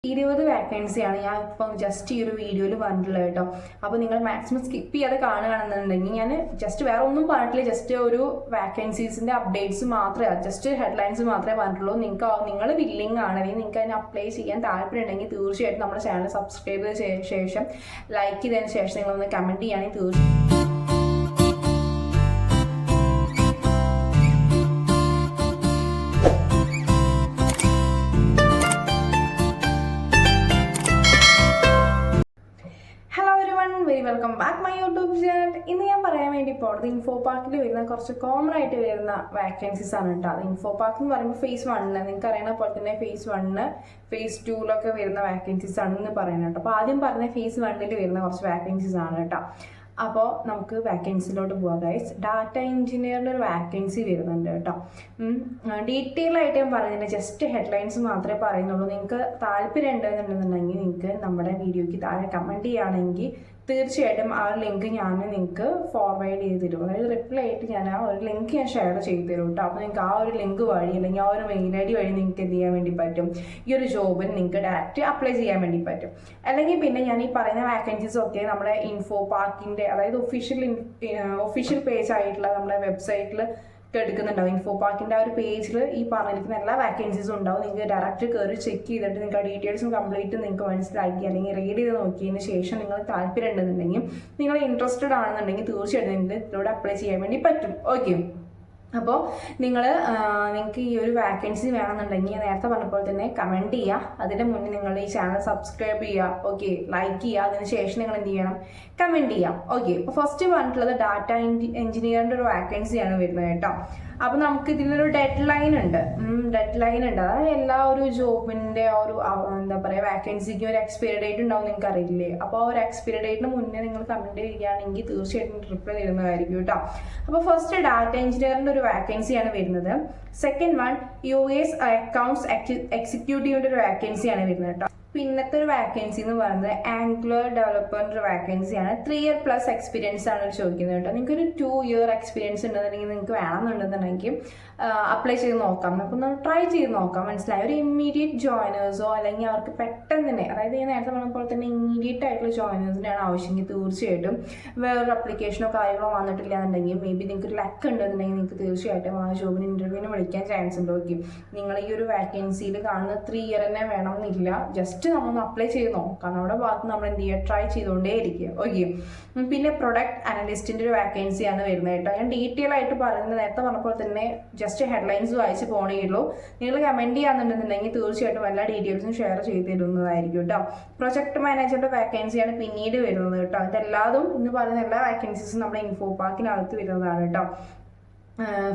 20 വാക്കൻസിയാണ് ഞാൻ ഇപ്പം ജസ്റ്റ് ഈ ഒരു വീഡിയോയിൽ പറഞ്ഞിട്ടുള്ളത് കേട്ടോ. അപ്പോൾ നിങ്ങൾ മാക്സിമം സ്കിപ്പ് ചെയ്യാതെ കാണുകയാണെന്നുണ്ടെങ്കിൽ ഞാൻ ജസ്റ്റ് വേറെ ഒന്നും പറഞ്ഞിട്ടില്ല, ജസ്റ്റ് ഒരു വാക്കൻസീസിൻ്റെ അപ്ഡേറ്റ്സ് മാത്രമേ, ജസ്റ്റ് ഹെഡ്ലൈൻസ് മാത്രമേ പറഞ്ഞിട്ടുള്ളൂ. നിങ്ങൾ വില്ലിംഗ് ആണെങ്കിൽ നിങ്ങൾക്ക് അതിന് അപ്ലൈ ചെയ്യാൻ താല്പര്യം ഉണ്ടെങ്കിൽ തീർച്ചയായിട്ടും നമ്മുടെ ചാനൽ സബ്സ്ക്രൈബ് ചെയ്ത ശേഷം ലൈക്ക് ചെയ്തതിന് ശേഷം നിങ്ങളൊന്ന് കമൻറ്റ് ചെയ്യുകയാണെങ്കിൽ തീർച്ചയായും. Welcome back my YouTube channel. ഇന്ന് ഞാൻ പറയാൻ വേണ്ടി പോകുന്നത് ഇൻഫോ പാർക്കിൽ വരുന്ന കുറച്ച് കോമൺ ആയിട്ട് വരുന്ന വാക്കൻസീസ് ആണ് കേട്ടോ. അത് ഇൻഫോ പാർക്ക് എന്ന് പറയുമ്പോൾ ഫേസ് 1 നിങ്ങൾക്ക് അറിയുന്ന പോലെ തന്നെ ഫേസ് 1 ഫേസ് 2 വരുന്ന വാക്കൻസീസ് ആണെന്ന് പറയുന്നത് കേട്ടോ. അപ്പോൾ ആദ്യം പറഞ്ഞ ഫേസ് 1 വരുന്ന കുറച്ച് വാക്കൻസീസ് ആണ് കേട്ടോ. അപ്പോൾ നമുക്ക് വാക്കൻസിയിലോട്ട് പോകാം ഗൈസ്. ഡാറ്റ എഞ്ചിനീയറിൻ്റെ ഒരു വാക്കൻസി വരുന്നുണ്ട് കേട്ടോ. ഡീറ്റെയിൽ ആയിട്ട് ഞാൻ പറയുന്നില്ല, ജസ്റ്റ് ഹെഡ്ലൈൻസ് മാത്രമേ പറയുന്നുള്ളൂ. നിങ്ങൾക്ക് താല്പര്യം ഉണ്ടെന്നുണ്ടെന്നുണ്ടെങ്കിൽ നിങ്ങൾക്ക് നമ്മുടെ വീഡിയോയ്ക്ക് താഴെ കമൻറ്റ് ചെയ്യുകയാണെങ്കിൽ തീർച്ചയായിട്ടും ആ ഒരു ലിങ്ക് ഞാൻ നിങ്ങൾക്ക് ഫോർവേഡ് ചെയ്ത് തരും. അതായത് റിപ്ലൈ ആയിട്ട് ഞാൻ ആ ഒരു ലിങ്ക് ഞാൻ ഷെയർ ചെയ്ത് തരും കേട്ടോ. അപ്പോൾ നിങ്ങൾക്ക് ആ ഒരു ലിങ്ക് വഴി അല്ലെങ്കിൽ ആ ഒരു മെയിൽ ID വഴി നിങ്ങൾക്ക് എന്ത് ചെയ്യാൻ വേണ്ടി പറ്റും, ഈ ഒരു ജോബിന് നിങ്ങൾക്ക് ഡയറക്റ്റ് അപ്ലൈ ചെയ്യാൻ വേണ്ടി പറ്റും. അല്ലെങ്കിൽ പിന്നെ ഞാൻ ഈ പറയുന്ന വാക്കൻസീസ് ഒക്കെ നമ്മുടെ ഇൻഫോ പാർക്കിൻ്റെ അതായത് ഒഫീഷ്യൽ പേജ് ആയിട്ടുള്ള നമ്മുടെ വെബ്സൈറ്റിൽ എടുക്കുന്നുണ്ടാവും. ഇൻഫോ പാർക്കിൻ്റെ ആ ഒരു പേജിൽ ഈ പറഞ്ഞിരിക്കുന്ന എല്ലാ വാക്കൻസീസും ഉണ്ടാവും. നിങ്ങൾക്ക് ഡയറക്റ്റ് കയറി ചെക്ക് ചെയ്തിട്ട് നിങ്ങൾക്ക് ആ ഡീറ്റെയിൽസും കംപ്ലീറ്റ് നിങ്ങൾക്ക് മനസ്സിലാക്കി അല്ലെങ്കിൽ റീഡ് ചെയ്ത് നോക്കിയതിന് ശേഷം നിങ്ങൾ താല്പര്യം ഉണ്ടെന്നുണ്ടെങ്കിൽ നിങ്ങൾ ഇൻട്രസ്റ്റഡ് ആണെന്നുണ്ടെങ്കിൽ തീർച്ചയായിട്ടും നിങ്ങൾക്ക് ഇതിലൂടെ അപ്ലൈ ചെയ്യാൻ വേണ്ടി പറ്റും. ഓക്കെ, അപ്പോൾ നിങ്ങൾക്ക് ഈ ഒരു വാക്കൻസി വേണമെന്നുണ്ടെങ്കിൽ നേരത്തെ പറഞ്ഞപ്പോൾ തന്നെ കമൻറ്റ് ചെയ്യുക. അതിൻ്റെ മുന്നേ നിങ്ങൾ ഈ ചാനൽ സബ്സ്ക്രൈബ് ചെയ്യുക. ഓക്കെ, ലൈക്ക് ചെയ്യുക. അതിന് ശേഷം നിങ്ങൾ എന്ത് ചെയ്യണം, കമൻറ്റ് ചെയ്യാം. ഓക്കെ, അപ്പോൾ ഫസ്റ്റ് പറഞ്ഞിട്ടുള്ളത് ഡാറ്റ എഞ്ചിനീയറിൻ്റെ ഒരു വാക്കൻസിയാണ് വരുന്നത് കേട്ടോ. അപ്പോൾ നമുക്ക് ഇതിനൊരു ഡെഡ് ലൈൻ ഉണ്ട്. അതായത് എല്ലാ ഒരു ജോബിൻ്റെ ഒരു എന്താ പറയുക വാക്കൻസിക്ക് ഒരു എക്സ്പയറി ഡേറ്റ് ഉണ്ടാവും, നിങ്ങൾക്ക് അറിയില്ലേ. അപ്പോൾ ആ ഒരു എക്സ്പയറി ഡേറ്റിന് മുന്നേ നിങ്ങൾ കമൻറ്റ് ചെയ്യുകയാണെങ്കിൽ തീർച്ചയായിട്ടും റിപ്ലൈ തരുന്നതായിരിക്കും കേട്ടോ. അപ്പോൾ ഫസ്റ്റ് ഡാറ്റ എഞ്ചിനീയറിൻ്റെ ഒരു വാക്കൻസിയാണ് വരുന്നത്. സെക്കൻഡ് വൺ US അക്കൗണ്ട്സ് എക്സിക്യൂട്ടീവിൻ്റെ ഒരു വാക്കൻസിയാണ് വരുന്നത് കേട്ടോ. പിന്നത്തെ ഒരു വാക്കൻസി എന്ന് പറയുന്നത് ആംഗുലർ ഡെവലപ്പറിൻ്റെ ഒരു വാക്കൻസിയാണ്. 3 year പ്ലസ് എക്സ്പീരിയൻസ് ആണ് ചോദിക്കുന്നത് കേട്ടോ. നിങ്ങൾക്ക് ഒരു 2 year എക്സ്പീരിയൻസ് ഉണ്ടെന്നുണ്ടെങ്കിൽ നിങ്ങൾക്ക് വേണമെന്നുണ്ടെന്നുണ്ടെങ്കിൽ അപ്ലൈ ചെയ്ത് നോക്കാം. അപ്പോൾ ഒന്ന് ട്രൈ ചെയ്ത് നോക്കാം. മനസ്സിലായി, ഒരു ഇമ്മീഡിയറ്റ് ജോയിനേഴ്സോ അല്ലെങ്കിൽ അവർക്ക് പെട്ടെന്ന് തന്നെ, അതായത് ഞാൻ നേരത്തെ പറഞ്ഞ പോലെ തന്നെ ഇമ്മീഡിയറ്റ് ആയിട്ടുള്ള ജോയിനേഴ്സിനാണ് ആവശ്യമെങ്കിൽ തീർച്ചയായിട്ടും വേറൊരു അപ്ലിക്കേഷനോ കാര്യങ്ങളോ വന്നിട്ടില്ല എന്നുണ്ടെങ്കിൽ മേ ബി നിങ്ങൾക്ക് ഒരു ലക്ക് ഉണ്ടെന്നുണ്ടെങ്കിൽ നിങ്ങൾക്ക് തീർച്ചയായിട്ടും ആ ജോബിന് ഇൻ്റർവ്യൂവിന് വിളിക്കാൻ ചാൻസ് ഉണ്ട്. ഓക്കെ, നിങ്ങൾ ഈ ഒരു വാക്കൻസിയിൽ കാണുന്ന 3 year തന്നെ വേണമെന്നില്ല, ജസ്റ്റ് നമ്മളൊന്ന് അപ്ലൈ ചെയ്ത് നോക്കാം. നമ്മുടെ ഭാഗത്ത് നമ്മൾ എന്ത് ചെയ്യുക, ട്രൈ ചെയ്തുകൊണ്ടേ ഇരിക്കുക. ഓക്കെ, പിന്നെ പ്രൊഡക്റ്റ് അനലിസ്റ്റിൻ്റെ ഒരു വാക്കൻസിയാണ് വരുന്നത് കേട്ടോ. ഞാൻ ഡീറ്റെയിൽ ആയിട്ട് പറയുന്നത് നേരത്തെ പറഞ്ഞപ്പോൾ തന്നെ ജസ്റ്റ് ഹെഡ്ലൈൻസ് വായിച്ച് പോകണേ ഉള്ളൂ. നിങ്ങൾ കമൻറ്റ് ചെയ്യാന്നുണ്ടെന്നുണ്ടെങ്കിൽ തീർച്ചയായിട്ടും എല്ലാ ഡീറ്റെയിൽസും ഷെയർ ചെയ്ത് തരുന്നതായിരിക്കും കേട്ടോ. പ്രൊജക്ട് മാനേജറിൻ്റെ വാക്കൻസിയാണ് പിന്നീട് വരുന്നത് കേട്ടോ. ഇതെല്ലാതും ഇന്ന് പറയുന്ന എല്ലാ വാക്കൻസീസും നമ്മുടെ ഇൻഫോ പാർക്കിനകത്ത് വരുന്നതാണ് കേട്ടോ.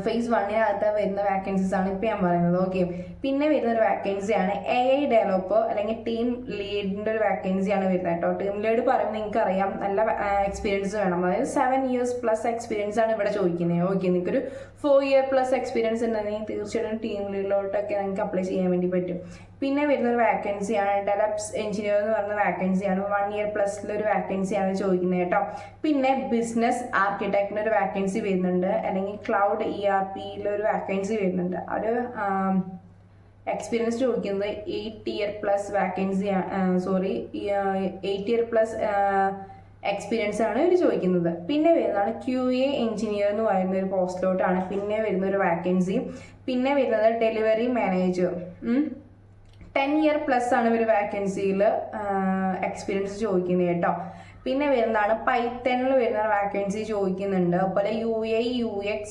ഫേസ് 1 വരുന്ന വാക്കൻസീസ് ആണ് ഇപ്പോൾ ഞാൻ പറയുന്നത്. ഓക്കെ, പിന്നെ വരുന്ന ഒരു വാക്കൻസിയാണ് AI ഡെവലപ്പർ അല്ലെങ്കിൽ ടീം ലീഡിൻ്റെ ഒരു വാക്കൻസിയാണ് വരുന്നത് കേട്ടോ. ടീം ലീഡ് പറയുമ്പോൾ നിങ്ങൾക്ക് അറിയാം നല്ല എക്സ്പീരിയൻസ് വേണം. അതായത് 7 years പ്ലസ് എക്സ്പീരിയൻസ് ആണ് ഇവിടെ ചോദിക്കുന്നത്. ഓക്കെ, നിങ്ങൾക്കൊരു 4 year പ്ലസ് എക്സ്പീരിയൻസ് ഉണ്ടെങ്കിൽ തീർച്ചയായിട്ടും ടീം ലീഡിലോട്ടൊക്കെ നിങ്ങൾക്ക് അപ്ലൈ ചെയ്യാൻ വേണ്ടി പറ്റും. പിന്നെ വരുന്ന ഒരു വാക്കൻസിയാണ് ഡെവലപ്സ് എഞ്ചിനീയർ എന്ന് പറയുന്ന വാക്കൻസിയാണ്. 1 year പ്ലസിലൊരു വാക്കൻസിയാണ് ചോദിക്കുന്നത് കേട്ടോ. പിന്നെ ബിസിനസ് ആർക്കിടെക്റ്റിൻ്റെ ഒരു വാക്കൻസി വരുന്നുണ്ട്, അല്ലെങ്കിൽ ക്ലൗഡ് ERPയിലൊരു വാക്കൻസി വരുന്നുണ്ട്. ഒരു എക്സ്പീരിയൻസ് ചോദിക്കുന്നത് 8 year plus vacancy 8 year plus experience ആണ് ഇവർ ചോദിക്കുന്നത്. പിന്നെ വരുന്നതാണ് QA എഞ്ചിനീയർ എന്ന് പറയുന്ന ഒരു പോസ്റ്റിലോട്ടാണ് പിന്നെ വരുന്ന ഒരു വാക്കൻസി. പിന്നെ വരുന്നത് ഡെലിവറി മാനേജർ 10 year പ്ലസ് ആണ് ഇവർ വാക്കൻസിയിൽ എക്സ്പീരിയൻസ് ചോദിക്കുന്നത് കേട്ടോ. പിന്നെ വരുന്നതാണ് പൈത്തണിൽ വരുന്ന വാക്കൻസി ചോദിക്കുന്നുണ്ട്. അതുപോലെ UI UX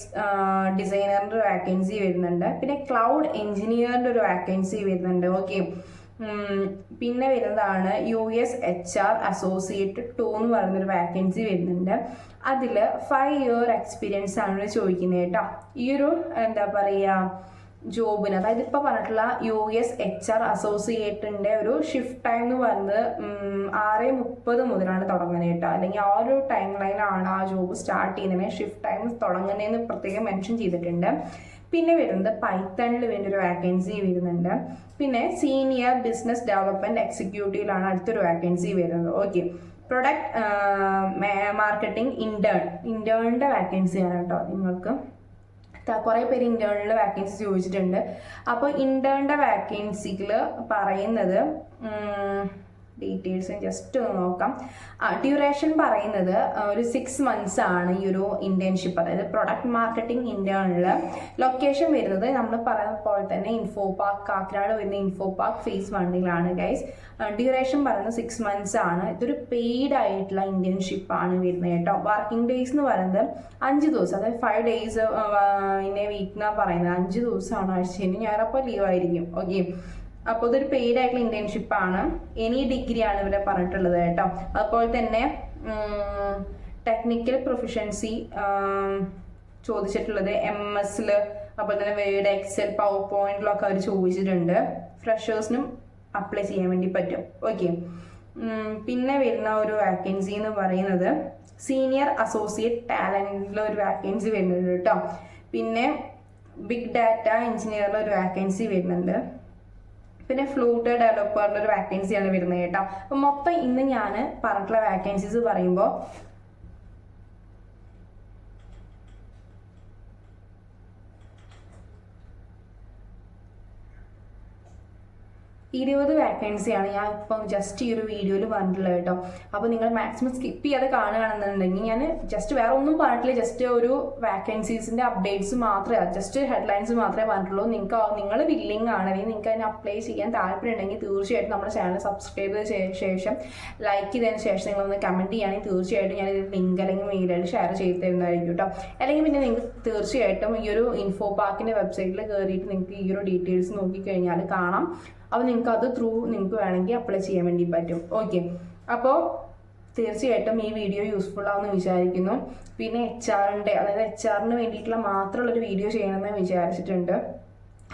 ഡിസൈനറിൻ്റെ ഒരു വാക്കൻസി വരുന്നുണ്ട്. പിന്നെ ക്ലൗഡ് എഞ്ചിനീയറിൻ്റെ ഒരു വാക്കൻസി വരുന്നുണ്ട്. ഓക്കെ, പിന്നെ വരുന്നതാണ് US HR അസോസിയേറ്റ് 2 എന്ന് പറയുന്നൊരു വാക്കൻസി വരുന്നുണ്ട്. അതിൽ 5 year എക്സ്പീരിയൻസ് ആണ് ചോദിക്കുന്നത് കേട്ടോ. ഈ ഒരു എന്താ പറയുക ജോബിന്, അതായത് ഇപ്പോൾ പറഞ്ഞിട്ടുള്ള US HR അസോസിയേറ്റിൻ്റെ ഒരു ഷിഫ്റ്റ് ടൈം എന്ന് പറയുന്നത് 6:30 മുതലാണ് തുടങ്ങുന്നത് കേട്ടോ. അല്ലെങ്കിൽ ആ ഒരു ടൈം ലൈനാണ് ആ ജോബ് സ്റ്റാർട്ട് ചെയ്യുന്നതിന് ഷിഫ്റ്റ് ടൈം തുടങ്ങുന്നതെന്ന് പ്രത്യേകം മെൻഷൻ ചെയ്തിട്ടുണ്ട്. പിന്നെ വരുന്നത് പൈത്തണിൽ വേണ്ടി ഒരു വാക്കൻസി വരുന്നുണ്ട്. പിന്നെ സീനിയർ ബിസിനസ് ഡെവലപ്മെൻറ്റ് എക്സിക്യൂട്ടീവിലാണ് അടുത്തൊരു വാക്കൻസി വരുന്നത്. ഓക്കെ, പ്രൊഡക്റ്റ് മാർക്കറ്റിംഗ് ഇൻറ്റേണിൻ്റെ വാക്കൻസിയാണ് കേട്ടോ. നിങ്ങൾക്ക് കുറേ പേര് ഇൻറ്റേണിൽ വാക്കൻസി ചോദിച്ചിട്ടുണ്ട്. അപ്പോൾ ഇൻറ്റേണിൻ്റെ വാക്കൻസികൾ പറയുന്നത് ഡീറ്റെയിൽസ് ജസ്റ്റ് ഒന്ന് നോക്കാം. ഡ്യൂറേഷൻ പറയുന്നത് ഒരു 6 months ആണ് ഈ ഒരു ഇന്റേൺഷിപ്പ്, അതായത് പ്രൊഡക്റ്റ് മാർക്കറ്റിംഗ് ഇന്റേണിൽ. ലൊക്കേഷൻ വരുന്നത് നമ്മൾ പറയുന്ന പോലെ തന്നെ ഇൻഫോ പാർക്ക്, കാക്കനാട് വരുന്ന info park face 1 guys. Duration പറയുന്നത് 6 months ആണ്. ഇതൊരു പെയ്ഡ് ആയിട്ടുള്ള ഇന്റേൺഷിപ്പ് ആണ് വരുന്നത് കേട്ടോ. വർക്കിംഗ് ഡേയ്സ് എന്ന് പറയുന്നത് 5 ദിവസം, അതായത് 5 days ഇന്നെ വീക്കെന്നാണ് പറയുന്നത്. 5 ദിവസമാണ് ആഴ്ചയിൽ, ഞായറപ്പോൾ ലീവായിരിക്കും. ഓക്കെ, അപ്പോൾ ഇതൊരു പെയ്ഡ് ആയിട്ടുള്ള ഇന്റേൺഷിപ്പ് ആണ്. എനി ഡിഗ്രി ആണ് ഇവിടെ പറഞ്ഞിട്ടുള്ളത് കേട്ടോ. അതുപോലെ തന്നെ ടെക്നിക്കൽ പ്രൊഫഷൻസി ചോദിച്ചിട്ടുള്ളത് MS അതുപോലെ തന്നെ വേർഡ്, എക്സൽ, പവർ പോയിന്റിലൊക്കെ അവർ ചോദിച്ചിട്ടുണ്ട്. ഫ്രഷേഴ്സിനും അപ്ലൈ ചെയ്യാൻ വേണ്ടി പറ്റും. ഓക്കെ, പിന്നെ വരുന്ന ഒരു വാക്കൻസി എന്ന് പറയുന്നത് സീനിയർ അസോസിയേറ്റ് ടാലന്റിൽ ഒരു വാക്കൻസി വരുന്നുണ്ട് കേട്ടോ. പിന്നെ ബിഗ് ഡാറ്റ എഞ്ചിനീയറിൽ ഒരു വാക്കൻസി വരുന്നുണ്ട്. പിന്നെ ഫ്ലൂട്ട് ഡെവലപ്പറിൻ്റെ ഒരു വാക്കൻസിയാണ് വരുന്നത് കേട്ടോ. അപ്പം മൊത്തം ഇന്ന് ഞാൻ പറഞ്ഞിട്ടുള്ള വാക്കൻസീസ് പറയുമ്പോൾ 20 വാക്കൻസിയാണ് ഞാൻ ഇപ്പം ജസ്റ്റ് ഈ ഒരു വീഡിയോയിൽ പറഞ്ഞിട്ടുള്ളത് കേട്ടോ. അപ്പോൾ നിങ്ങൾ മാക്സിമം സ്കിപ്പ് ചെയ്യാതെ കാണുകയാണെന്നുണ്ടെങ്കിൽ ഞാൻ ജസ്റ്റ് വേറെ ഒന്നും പറഞ്ഞിട്ടില്ല, ജസ്റ്റ് ഒരു വാക്കൻസീസിൻ്റെ അപ്ഡേറ്റ്സ് മാത്രമേ, ജസ്റ്റ് ഹെഡ്ലൈൻസ് മാത്രമേ പറഞ്ഞിട്ടുള്ളൂ. നിങ്ങൾ വില്ലിങ് ആണ്, അല്ലെങ്കിൽ നിങ്ങൾക്ക് അതിന് അപ്ലൈ ചെയ്യാൻ താല്പര്യം ഉണ്ടെങ്കിൽ തീർച്ചയായിട്ടും നമ്മുടെ ചാനൽ സബ്സ്ക്രൈബ് ചെയ്ത ശേഷം ലൈക്ക് ചെയ്തതിന് ശേഷം നിങ്ങളൊന്ന് കമൻറ്റ് ചെയ്യുകയാണെങ്കിൽ തീർച്ചയായിട്ടും ഞാൻ ഇത് ലിങ്ക് അല്ലെങ്കിൽ മെയിലായിട്ട് ഷെയർ ചെയ്ത് തരുന്നതായിരിക്കും കേട്ടോ. അല്ലെങ്കിൽ പിന്നെ നിങ്ങൾക്ക് തീർച്ചയായിട്ടും ഈ ഒരു ഇൻഫോ പാർക്കിൻ്റെ വെബ്സൈറ്റിൽ കയറിയിട്ട് നിങ്ങൾക്ക് ഈ ഒരു ഡീറ്റെയിൽസ് നോക്കിക്കഴിഞ്ഞാൽ കാണാം. അപ്പോൾ നിങ്ങൾക്ക് അത് നിങ്ങൾക്ക് വേണമെങ്കിൽ അപ്ലൈ ചെയ്യാൻ വേണ്ടി പറ്റും. ഓക്കെ, അപ്പോൾ തീർച്ചയായിട്ടും ഈ വീഡിയോ യൂസ്ഫുൾ ആവുമെന്ന് വിചാരിക്കുന്നു. പിന്നെ അതായത് HR വേണ്ടിയിട്ടുള്ള മാത്രമുള്ളൊരു വീഡിയോ ചെയ്യണമെന്ന് വിചാരിച്ചിട്ടുണ്ട്.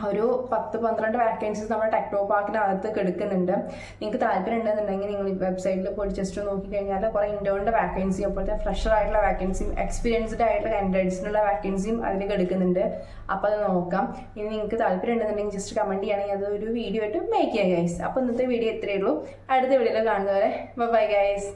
ഒരു 10-12 വാക്കൻസീസ് നമ്മുടെ ടെക്നോ പാർക്കിനകത്ത് എടുക്കുന്നുണ്ട്. നിങ്ങൾക്ക് താല്പര്യം ഉണ്ടെന്നുണ്ടെങ്കിൽ നിങ്ങൾ വെബ്സൈറ്റിൽ പോയിട്ട് ജസ്റ്റ് നോക്കിക്കഴിഞ്ഞാൽ കുറേ ഇൻറ്റേണിൻ്റെ വാക്കൻസി, അപ്പോഴത്തെ ഫ്രഷർ ആയിട്ടുള്ള വാക്കൻസിയും എക്സ്പീരിയൻസ്ഡ് ആയിട്ടുള്ള കാൻഡിഡേറ്റ്സിനുള്ള വാക്കൻസിയും അതിലേക്ക് എടുക്കുന്നുണ്ട്. അപ്പോൾ അത് നോക്കാം. ഇനി നിങ്ങൾക്ക് താല്പര്യം ഉണ്ടെന്നുണ്ടെങ്കിൽ ജസ്റ്റ് കമൻറ്റ് ചെയ്യുകയാണെങ്കിൽ അതൊരു വീഡിയോ ആയിട്ട് മേക്ക് ചെയ്യാം ഗൈസ്. അപ്പോൾ ഇന്നത്തെ വീഡിയോ ഇത്രയേ ഉള്ളൂ. അടുത്ത വീഡിയോയിൽ കാണുന്നവരെ ബൈ ഗൈസ്.